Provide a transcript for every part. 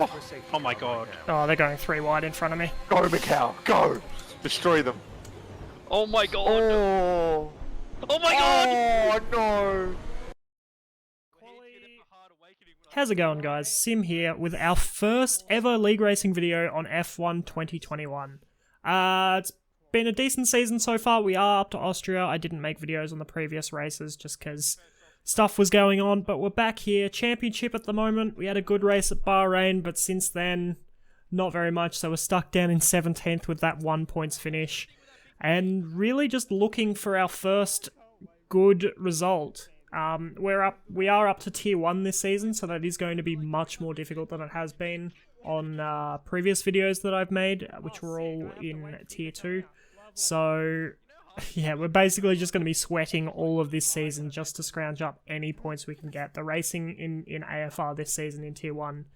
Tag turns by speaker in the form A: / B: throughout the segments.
A: Oh my god.
B: Oh, they're going 3 wide in front of me.
C: Go, Macau, go! Destroy them.
A: Oh my god.
C: Oh,
A: Oh my god.
C: oh no!
B: How's it going, guys? Sim here with our first ever league racing video on F1 2021. It's been a decent season so far. We are up to Austria. I didn't make videos on the previous races just because stuff was going on, but we're back here. Championship at the moment. We had a good race at Bahrain, but since then, not very much. So we're stuck down in 17th with that 1 points finish. And really just looking for our first good result. We are up to Tier 1 this season, so that is going to be much more difficult than it has been on previous videos that I've made, which were all in Tier 2. So, yeah, we're basically just going to be sweating all of this season just to scrounge up any points we can get. The racing in AFR this season in Tier 1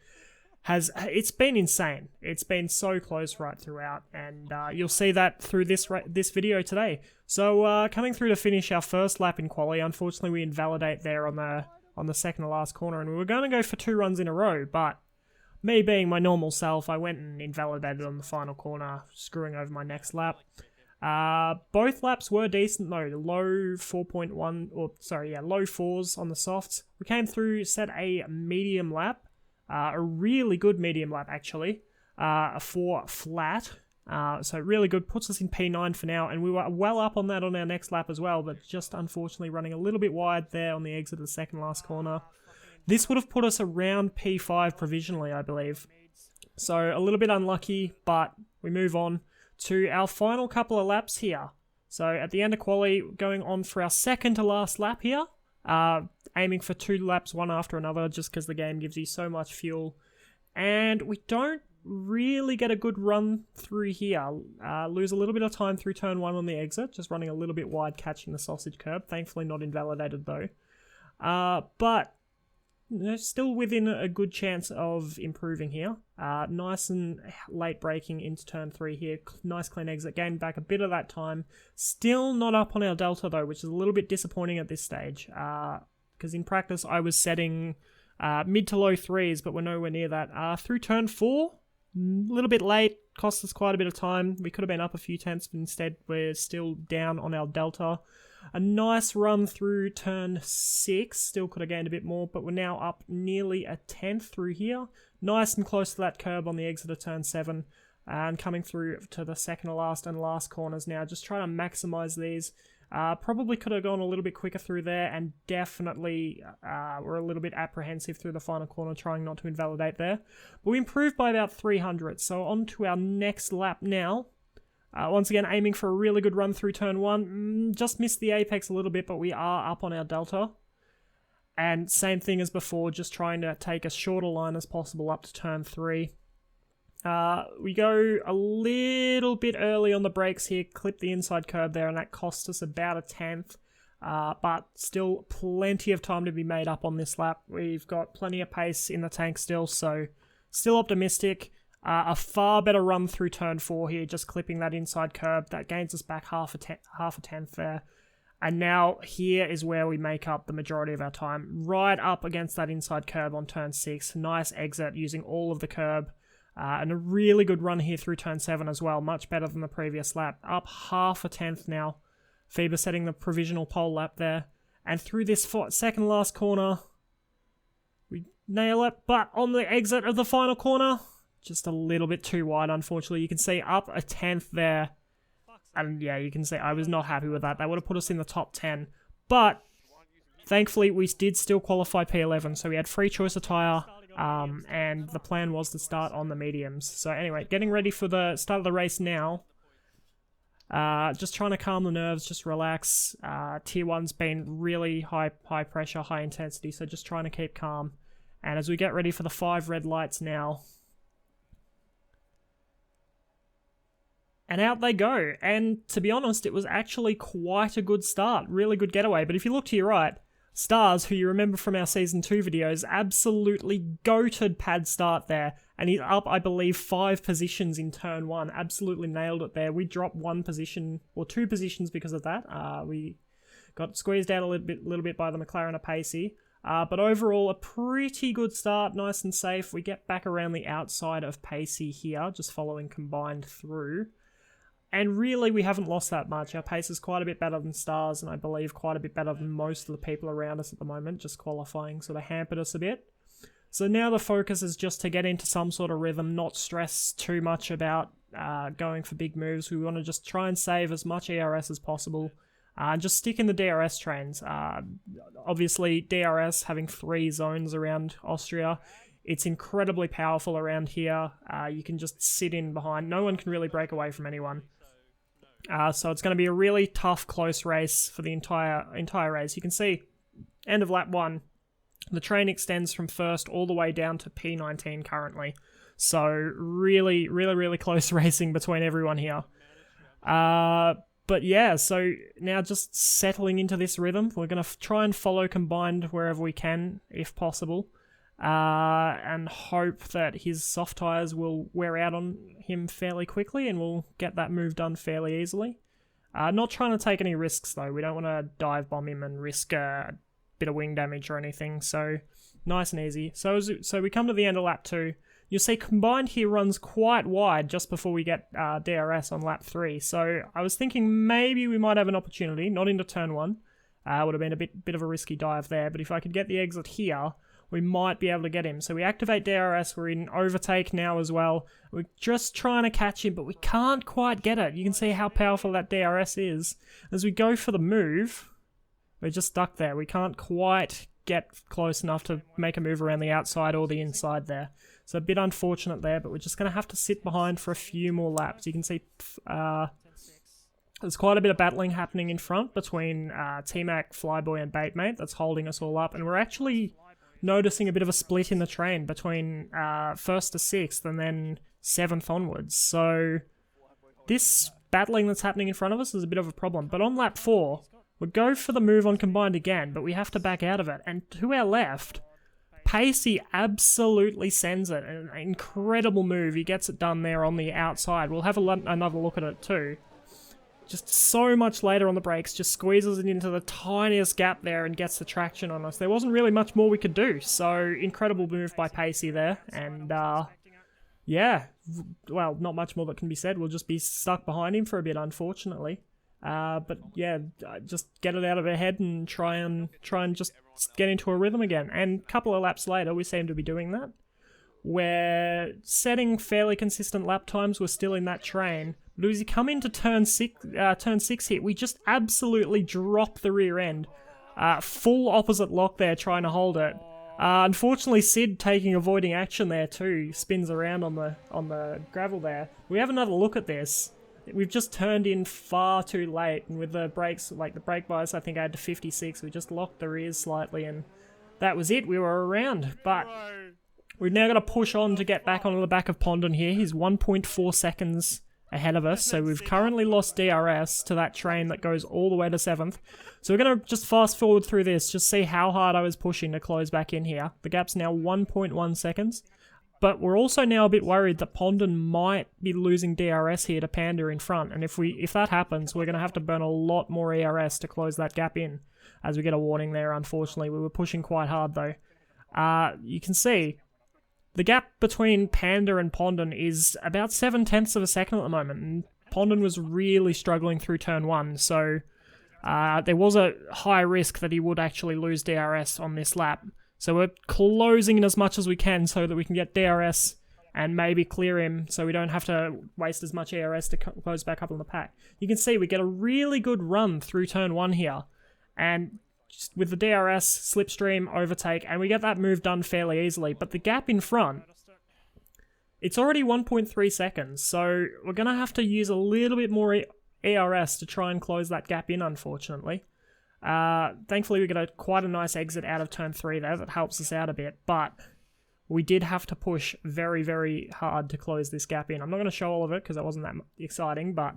B: it's been insane. It's been so close right throughout, and you'll see that through this video today. So coming through to finish our first lap in quali, unfortunately we invalidate there on the second to last corner, and we were going to go for 2 runs in a row, but me being my normal self, I went and invalidated on the final corner, screwing over my next lap. Both laps were decent though, low 4.1, or sorry, yeah, low 4s on the softs. We came through, set a medium lap. A really good medium lap actually, a 4 flat, so really good, puts us in P9 for now, and we were well up on that on our next lap as well, but just unfortunately running a little bit wide there on the exit of the second last corner. This would have put us around P5 provisionally, I believe, so a little bit unlucky, but we move on to our final couple of laps here. So at the end of quali, going on for our second to last lap here. Aiming for 2 laps, one after another, just because the game gives you so much fuel. And we don't really get a good run through here. Lose a little bit of time through turn 1 on the exit, just running a little bit wide, catching the sausage curb. Thankfully not invalidated though. But still within a good chance of improving here. Nice and late braking into turn 3 here. Nice clean exit, gained back a bit of that time. Still not up on our delta though, which is a little bit disappointing at this stage. Because in practice I was setting mid to low 3s, but we're nowhere near that. Through turn 4, a little bit late, cost us quite a bit of time. We could have been up a few tenths, but instead we're still down on our delta. A nice run through turn 6, still could have gained a bit more, but we're now up nearly a tenth through here. Nice and close to that curb on the exit of turn 7, and coming through to the second to last and last corners now, just trying to maximize these. Probably could have gone a little bit quicker through there, and definitely we're a little bit apprehensive through the final corner, trying not to invalidate there. But we improved by about 300, so on to our next lap now. Once again, aiming for a really good run through turn 1. Just missed the apex a little bit, but we are up on our delta. And same thing as before, just trying to take as short a line as possible up to turn 3. We go a little bit early on the brakes here, clip the inside curb there, and that cost us about a tenth. But still plenty of time to be made up on this lap. We've got plenty of pace in the tank still, so still optimistic. A far better run through turn 4 here, just clipping that inside curb. That gains us back half a tenth there. And now here is where we make up the majority of our time. Right up against that inside curb on turn 6. Nice exit using all of the curb. And a really good run here through turn 7 as well. Much better than the previous lap. Up half a tenth now. Feber setting the provisional pole lap there. And through this second last corner, we nail it. But on the exit of the final corner, just a little bit too wide, unfortunately. You can see up a tenth there. And yeah, you can see I was not happy with that. That would have put us in the top 10. But thankfully, we did still qualify P11. So we had free choice of tyre. And the plan was to start on the mediums. So anyway, getting ready for the start of the race now. Just trying to calm the nerves, just relax. Tier 1's been really high pressure, high intensity. So just trying to keep calm. And as we get ready for the 5 red lights now. And out they go, and to be honest, it was actually quite a good start, really good getaway, but if you look to your right, Stars, who you remember from our Season 2 videos, absolutely goated pad start there, and he's up, I believe, 5 positions in turn 1, absolutely nailed it there. We dropped 1 position, or 2 positions because of that. We got squeezed out a little bit by the McLaren Apache. But overall, a pretty good start, nice and safe. We get back around the outside of Pacey here, just following Combined through. And really, we haven't lost that much. Our pace is quite a bit better than Stars, and I believe quite a bit better than most of the people around us at the moment. Just qualifying sort of hampered us a bit. So now the focus is just to get into some sort of rhythm, not stress too much about going for big moves. We want to just try and save as much ERS as possible. Just stick in the DRS trains. Obviously, DRS having 3 zones around Austria, it's incredibly powerful around here. You can just sit in behind. No one can really break away from anyone. So it's going to be a really tough, close race for the entire race. You can see, end of lap 1, the train extends from first all the way down to P19 currently. So really, really, really close racing between everyone here. But yeah, so now just settling into this rhythm. We're going to try and follow Combined wherever we can, if possible. And hope that his soft tyres will wear out on him fairly quickly and we'll get that move done fairly easily. Not trying to take any risks though. We don't want to dive bomb him and risk a bit of wing damage or anything. So nice and easy. So we come to the end of lap 2. You'll see Combined here runs quite wide just before we get DRS on lap 3. So I was thinking maybe we might have an opportunity, not into turn 1. Would have been a bit of a risky dive there, but if I could get the exit here, we might be able to get him. So we activate DRS, we're in overtake now as well. We're just trying to catch him, but we can't quite get it. You can see how powerful that DRS is. As we go for the move, we're just stuck there. We can't quite get close enough to make a move around the outside or the inside there. So a bit unfortunate there, but we're just going to have to sit behind for a few more laps. You can see there's quite a bit of battling happening in front between T-Mac, Flyboy and Baitmate that's holding us all up, and we're actually noticing a bit of a split in the train between 1st to 6th and then 7th onwards. So this battling that's happening in front of us is a bit of a problem. But on lap 4, we'll go for the move on Combined again, but we have to back out of it. And to our left, Pacey absolutely sends it. An incredible move. He gets it done there on the outside. We'll have another look at it too. Just so much later on the brakes, just squeezes it into the tiniest gap there and gets the traction on us. There wasn't really much more we could do, so incredible move by Pacey there, and yeah, well, not much more that can be said. We'll just be stuck behind him for a bit, unfortunately. But yeah, just get it out of our head and try and just get into a rhythm again. And a couple of laps later, we seem to be doing that. We're setting fairly consistent lap times. We're still in that train. But as you come into turn 6 here, we just absolutely drop the rear end. Full opposite lock there, trying to hold it. Unfortunately, Sid avoiding action there too, spins around on the gravel there. We have another look at this. We've just turned in far too late, and with the brakes, like the brake bias, I think I had to 56. We just locked the rears slightly, and that was it. We were around, but we've now got to push on to get back onto the back of Pondon here. He's 1.4 seconds ahead of us, so we've currently lost DRS to that train that goes all the way to 7th. So we're going to just fast forward through this, just see how hard I was pushing to close back in here. The gap's now 1.1 seconds, but we're also now a bit worried that Pondon might be losing DRS here to Panda in front, and if that happens, we're going to have to burn a lot more ERS to close that gap in, as we get a warning there, unfortunately. We were pushing quite hard though. You can see the gap between Panda and Pondon is about 0.7 of a second at the moment, and Pondon was really struggling through turn 1, so there was a high risk that he would actually lose DRS on this lap. So we're closing in as much as we can so that we can get DRS and maybe clear him so we don't have to waste as much ERS to close back up on the pack. You can see we get a really good run through turn 1 here, and just with the DRS, slipstream, overtake, and we get that move done fairly easily. But the gap in front, it's already 1.3 seconds, so we're going to have to use a little bit more ERS to try and close that gap in, unfortunately. Thankfully, we got quite a nice exit out of turn 3 there that helps us out a bit, but we did have to push very, very hard to close this gap in. I'm not going to show all of it because that wasn't that exciting, but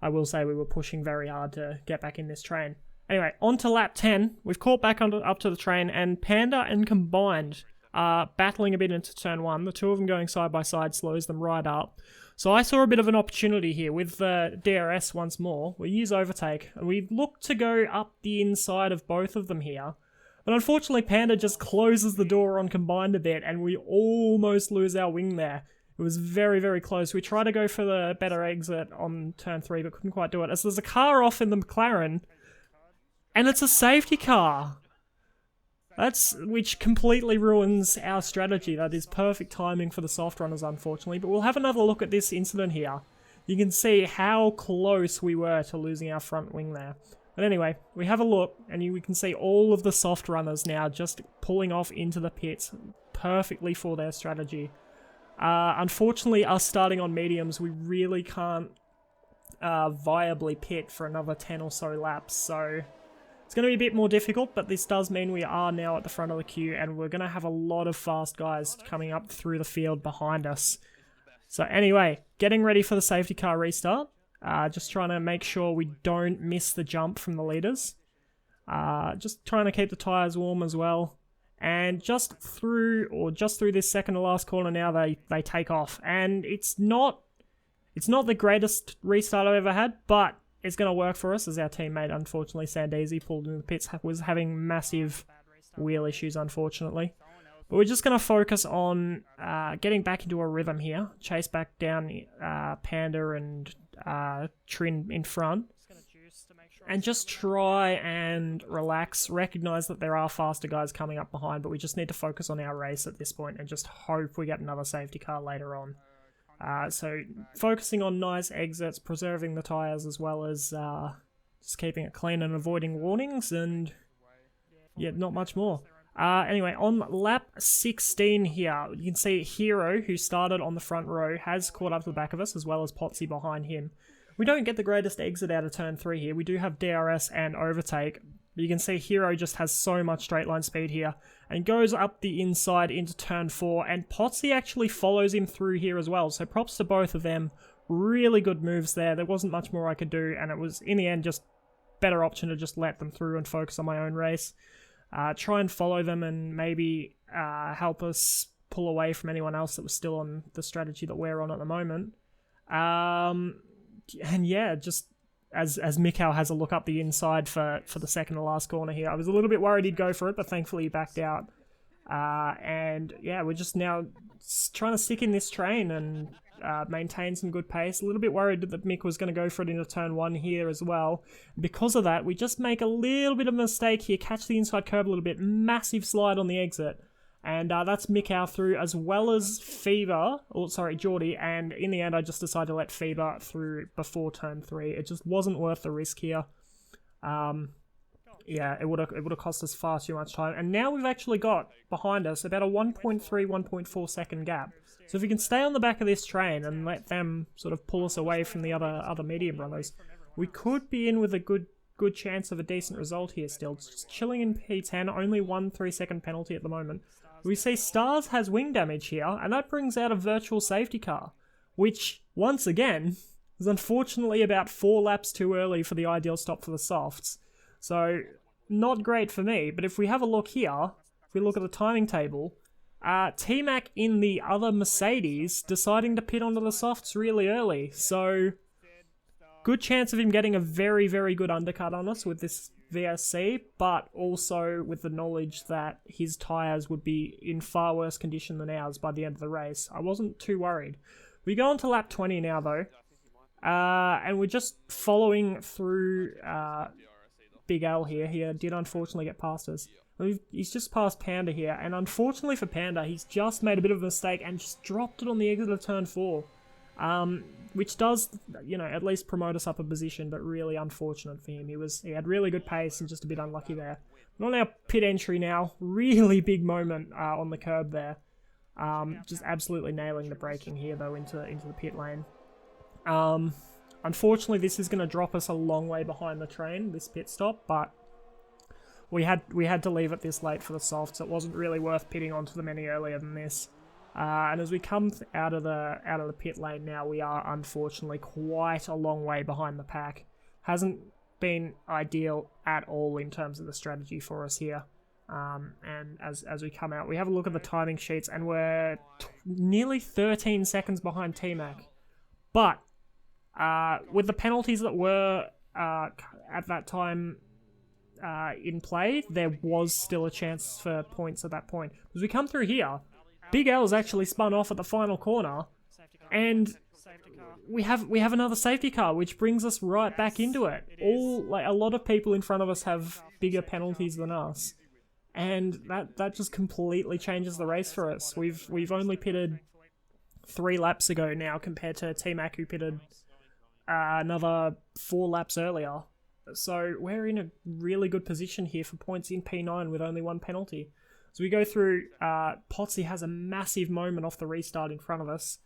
B: I will say we were pushing very hard to get back in this train. Anyway, on to lap 10. We've caught back up to the train, and Panda and Combined are battling a bit into turn 1. The two of them going side by side slows them right up. So I saw a bit of an opportunity here with the DRS once more. We use overtake, and we look to go up the inside of both of them here. But unfortunately, Panda just closes the door on combined a bit, and we almost lose our wing there. It was very, very close. We tried to go for the better exit on turn 3, but couldn't quite do it. As there's a car off in the McLaren, and it's a safety car. Which completely ruins our strategy. That is perfect timing for the soft runners, unfortunately. But we'll have another look at this incident here. You can see how close we were to losing our front wing there. But anyway, we have a look, and we can see all of the soft runners now just pulling off into the pits perfectly for their strategy. Unfortunately, us starting on mediums, we really can't viably pit for another 10 or so laps, so it's going to be a bit more difficult, but this does mean we are now at the front of the queue, and we're going to have a lot of fast guys coming up through the field behind us. So anyway, getting ready for the safety car restart. Just trying to make sure we don't miss the jump from the leaders. Just trying to keep the tyres warm as well. And just through this second to last corner now, they take off. And it's not the greatest restart I've ever had, but it's going to work for us, as our teammate, unfortunately, Sandeezy, pulled in the pits, was having massive wheel issues, unfortunately. But we're just going to focus on getting back into a rhythm here. Chase back down Panda and Trin in front. And just try and relax. Recognize that there are faster guys coming up behind, but we just need to focus on our race at this point and just hope we get another safety car later on. So focusing on nice exits, preserving the tyres, as well as just keeping it clean and avoiding warnings, and yeah, not much more. Anyway, on lap 16 here, you can see Hero, who started on the front row, has caught up to the back of us, as well as Potsy behind him. We don't get the greatest exit out of turn 3 here. We do have DRS and overtake. But you can see Hero just has so much straight line speed here and goes up the inside into turn 4, and Potsy actually follows him through here as well. So props to both of them. Really good moves there. There wasn't much more I could do, and it was, in the end, just better option to just let them through and focus on my own race. Try and follow them and maybe help us pull away from anyone else that was still on the strategy that we're on at the moment. And yeah, just as Mikhail has a look up the inside for the second to last corner here. I was a little bit worried he'd go for it, but thankfully he backed out. And yeah, we're just now trying to stick in this train and maintain some good pace. A little bit worried that Mick was going to go for it into turn 1 here as well. Because of that, we just make a little bit of a mistake here, catch the inside curb a little bit, massive slide on the exit. And that's Mikhail through, as well as Geordie, and in the end I just decided to let Fever through before turn 3. It just wasn't worth the risk here. Yeah, it would have cost us far too much time. And now we've actually got behind us about a 1.3, 1.4 second gap. So if we can stay on the back of this train and let them sort of pull us away from the other medium runners, we could be in with a good chance of a decent result here still. Just chilling in P10, only 1 3-second penalty at the moment. We see Stars has wing damage here, and that brings out a virtual safety car, which, once again, is unfortunately about 4 laps too early for the ideal stop for the softs. So, not great for me, but if we have a look here, if we look at the timing table, T-Mac in the other Mercedes deciding to pit onto the softs really early, so good chance of him getting a very, very good undercut on us with this VSC, but also with the knowledge that his tyres would be in far worse condition than ours by the end of the race. I wasn't too worried. We go on to lap 20 now though, and we're just following through Big L here. He did unfortunately get past us. He's just past Panda here, and unfortunately for Panda, he's just made a bit of a mistake and just dropped it on the exit of turn 4. Which does, you know, at least promote us up a position, but really unfortunate for him. He had really good pace and just a bit unlucky there. But on our pit entry now, really big moment on the curb there. Just absolutely nailing the braking here though into the pit lane. Unfortunately, this is going to drop us a long way behind the train, this pit stop, but we had to leave it this late for the softs. It wasn't really worth pitting onto them any earlier than this. And as we come out of the pit lane now, we are unfortunately quite a long way behind the pack. Hasn't been ideal at all in terms of the strategy for us here. And as we come out, we have a look at the timing sheets, and we're nearly 13 seconds behind T-Mac. But with the penalties that were at that time in play, there was still a chance for points at that point. As we come through here, Big L's actually spun off at the final corner, and we have another safety car, which brings us right back into it. A lot of people in front of us have bigger penalties than us, and that just completely changes the race for us. We've only pitted 3 laps ago now compared to T-Mac, who pitted another 4 laps earlier. So we're in a really good position here for points in P9 with only 1 penalty. So we go through, Potsy has a massive moment off the restart in front of us.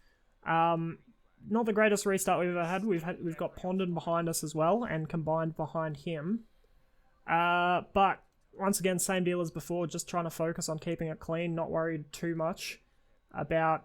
B: Not the greatest restart we've ever had. We've got Pondon behind us as well, and combined behind him. But once again, same deal as before, just trying to focus on keeping it clean, not worried too much about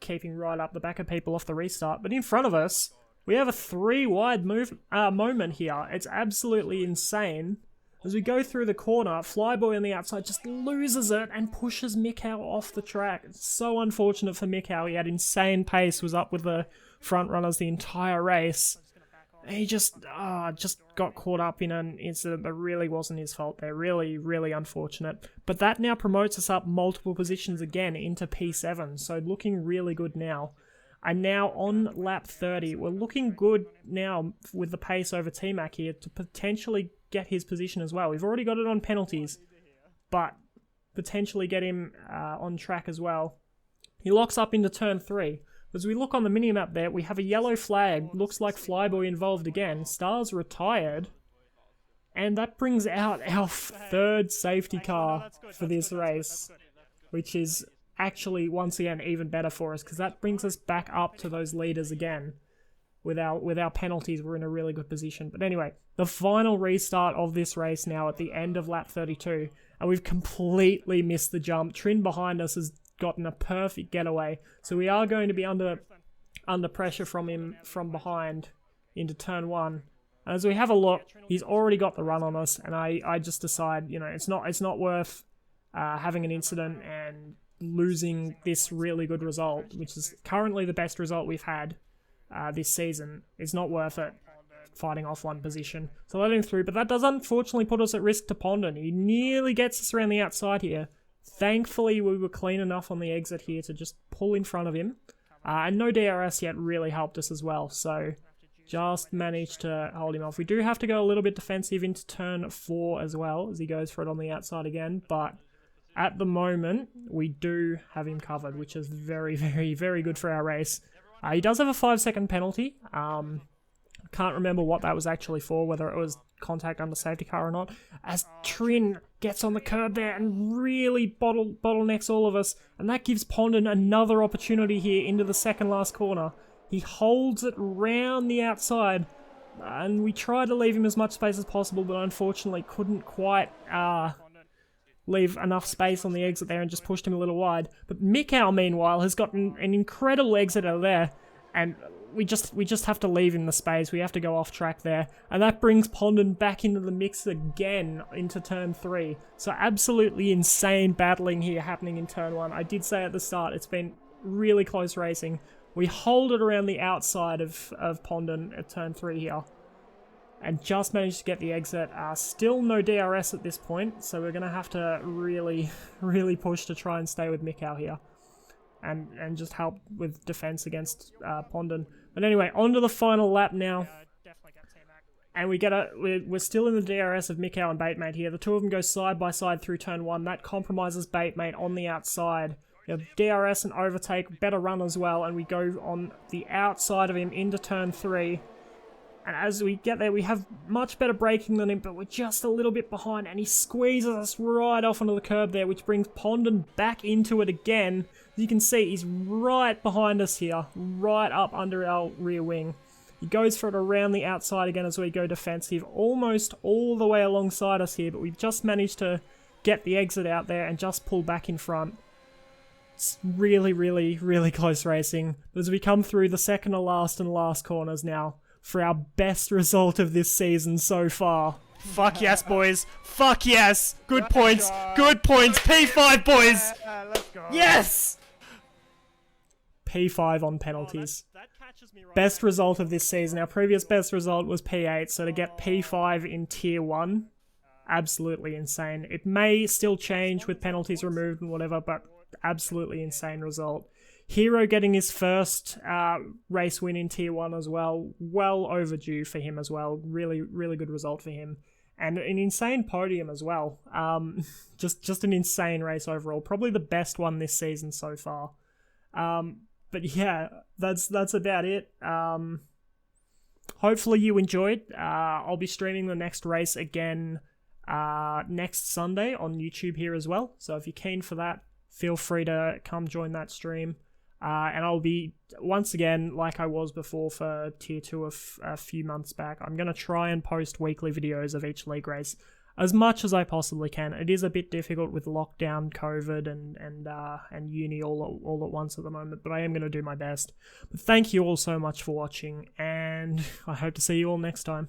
B: keeping right up the back of people off the restart. But in front of us, we have a 3-wide moment here. It's absolutely insane. As we go through the corner, Flyboy on the outside just loses it and pushes Mikau off the track. It's so unfortunate for Mikau. He had insane pace, was up with the front runners the entire race. He just got caught up in an incident that really wasn't his fault there. Really, really unfortunate. But that now promotes us up multiple positions again into P7, so looking really good now. And now on lap 30, we're looking good now with the pace over T-Mac here to potentially get his position as well. We've already got it on penalties, but potentially get him on track as well. He locks up into turn 3. As we look on the minimap there, we have a yellow flag. Looks like Flyboy involved again. Stars retired. And that brings out our 3rd safety car for this race, which is actually, once again, even better for us, because that brings us back up to those leaders again. With our penalties, we're in a really good position. But anyway, the final restart of this race now at the end of lap 32, and we've completely missed the jump. Trin behind us has gotten a perfect getaway, so we are going to be under pressure from him from behind into turn 1. And as we have a look, he's already got the run on us, and I just decide, you know, it's not worth having an incident and losing this really good result, which is currently the best result we've had this season. It's not worth it fighting off 1 position. So let him through, but that does unfortunately put us at risk to Pondon. He nearly gets us around the outside here. Thankfully, we were clean enough on the exit here to just pull in front of him. And no DRS yet really helped us as well, so just managed to hold him off. We do have to go a little bit defensive into turn 4 as well, as he goes for it on the outside again, but at the moment, we do have him covered, which is very, very, very good for our race. He does have a 5-second penalty. Can't remember what that was actually for, whether it was contact under safety car or not, as Trin gets on the curb there and really bottlenecks all of us, and that gives Pondon another opportunity here into the second last corner. He holds it round the outside, and we try to leave him as much space as possible, but unfortunately couldn't quite leave enough space on the exit there and just pushed him a little wide. But Mikau, meanwhile, has got an incredible exit out of there, and we just have to leave him the space. We have to go off track there, and that brings Pondon back into the mix again into turn 3. So absolutely insane battling here happening in turn 1. I did say at the start, it's been really close racing. We hold it around the outside of Pondon at turn 3 here, and just managed to get the exit. Still no DRS at this point, so we're going to have to really, really push to try and stay with Mikau here. And just help with defense against Pondon. But anyway, on to the final lap now. And we're still in the DRS of Mikau and Baitmate here. The two of them go side by side through turn 1. That compromises Baitmate on the outside. We have DRS and overtake, better run as well, and we go on the outside of him into turn 3. And as we get there, we have much better braking than him, but we're just a little bit behind, and he squeezes us right off onto the curb there, which brings Pondon back into it again. As you can see, he's right behind us here, right up under our rear wing. He goes for it around the outside again as we go defensive, almost all the way alongside us here, but we've just managed to get the exit out there and just pull back in front. It's really, really, really close racing. As we come through the second to last and last corners now, for our best result of this season so far. Fuck yes, boys. Fuck yes. Good points. Good points. P5, boys.
C: Let's go.
B: Yes. P5 on penalties. Best result of this season. Our previous best result was P8, so to get P5 in Tier 1 absolutely insane. It may still change with penalties removed and whatever, but absolutely insane result. Hero getting his first race win in Tier 1 as well. Well overdue for him as well. Really, really good result for him. And an insane podium as well. Just an insane race overall. Probably the best one this season so far. But yeah, that's about it. Hopefully you enjoyed. I'll be streaming the next race again next Sunday on YouTube here as well. So if you're keen for that, feel free to come join that stream. And I'll be, once again, like I was before for Tier 2 a few months back, I'm going to try and post weekly videos of each league race as much as I possibly can. It is a bit difficult with lockdown, COVID, and uni all at once at the moment, but I am going to do my best. But thank you all so much for watching, and I hope to see you all next time.